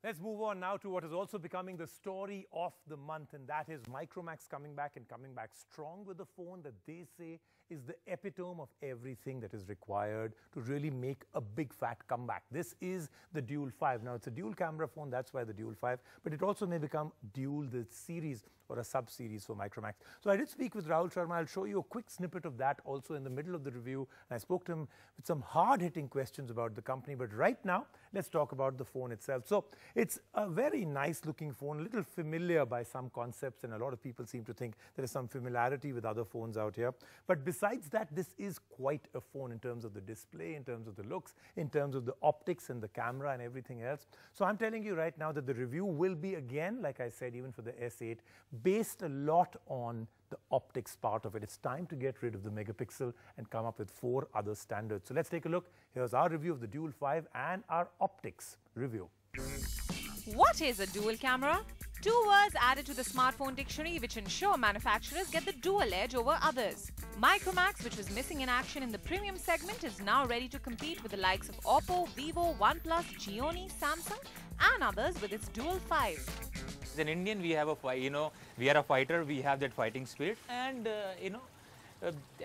Let's move on now to what is also becoming the story of the month, and that is Micromax coming back and coming back strong with the phone that they say is the epitome of everything that is required to really make a big fat comeback. This is the Dual 5. Now, it's a dual camera phone, that's why the Dual 5, but it also may become Dual, the series or a sub-series for Micromax. So I did speak with Rahul Sharma. I'll show you a quick snippet of that also in the middle of the review. And I spoke to him with some hard-hitting questions about the company. But right now, let's talk about the phone itself. So it's a very nice-looking phone, a little familiar by some concepts, and a lot of people seem to think there is some familiarity with other phones out here. But besides that, this is quite a phone in terms of the display, in terms of the looks, in terms of the optics and the camera and everything else. So I'm telling you right now that the review will be, again, like I said, even for the S8, based a lot on the optics part of it. It's time to get rid of the megapixel and come up with 4 other standards. So let's take a look. Here's our review of the Dual 5 and our optics review. What is a dual camera? 2 words added to the smartphone dictionary which ensure manufacturers get the dual edge over others. Micromax, which was missing in action in the premium segment, is now ready to compete with the likes of Oppo, Vivo, OnePlus, Xiaomi, Samsung and others with its Dual 5. As an Indian, we have a we are a fighter. We have that fighting spirit, and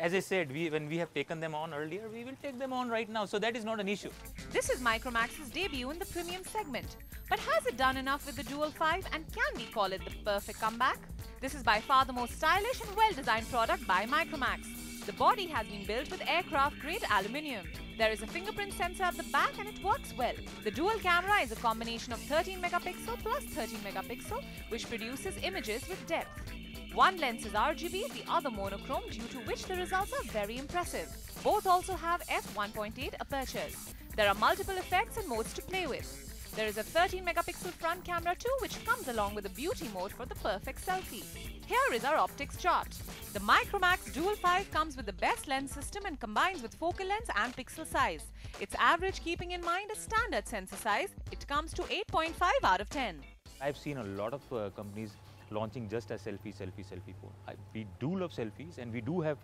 as I said, when we have taken them on earlier, we will take them on right now. So that is not an issue. This is Micromax's debut in the premium segment. But has it done enough with the Dual 5, and can we call it the perfect comeback? This is by far the most stylish and well-designed product by Micromax. The body has been built with aircraft-grade aluminium. There is a fingerprint sensor at the back and it works well. The dual camera is a combination of 13 megapixel plus 13 megapixel, which produces images with depth. One lens is RGB, the other monochrome, due to which the results are very impressive. Both also have f1.8 apertures. There are multiple effects and modes to play with. There is a 13 megapixel front camera too, which comes along with a beauty mode for the perfect selfie. Here is our optics chart. The Micromax Dual 5 comes with the best lens system and combines with focal length and pixel size. Its average keeping in mind a standard sensor size, it comes to 8.5 out of 10. I've seen a lot of companies launching just a selfie phone. We do love selfies, and we do have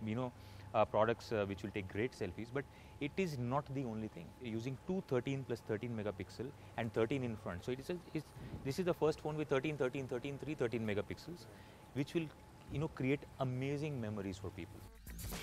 products which will take great selfies, but it is not the only thing. We're using two 13 plus 13 megapixel and 13 in front. So this is the first phone with 13, 13, 13, 13 megapixels, which will create amazing memories for people.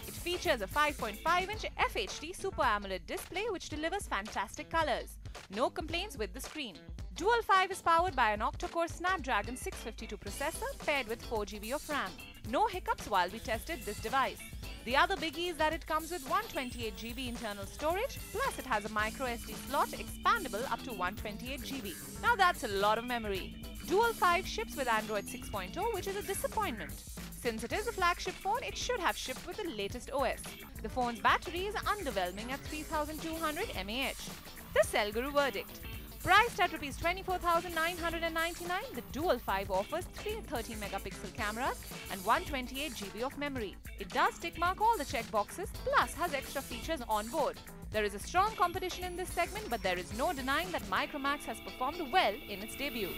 It features a 5.5-inch FHD Super AMOLED display which delivers fantastic colors. No complaints with the screen. Dual 5 is powered by an octa-core Snapdragon 652 processor paired with 4GB of RAM. No hiccups while we tested this device. The other biggie is that it comes with 128GB internal storage, plus it has a microSD slot expandable up to 128GB. Now that's a lot of memory. Dual 5 ships with Android 6.0, which is a disappointment. Since it is a flagship phone, it should have shipped with the latest OS. The phone's battery is underwhelming at 3200 mAh. The Cell Guru verdict. Priced at Rs 24,999, the Dual 5 offers 3 13-megapixel cameras and 128GB of memory. It does tick-mark all the check boxes, plus has extra features on board. There is a strong competition in this segment, but there is no denying that Micromax has performed well in its debut.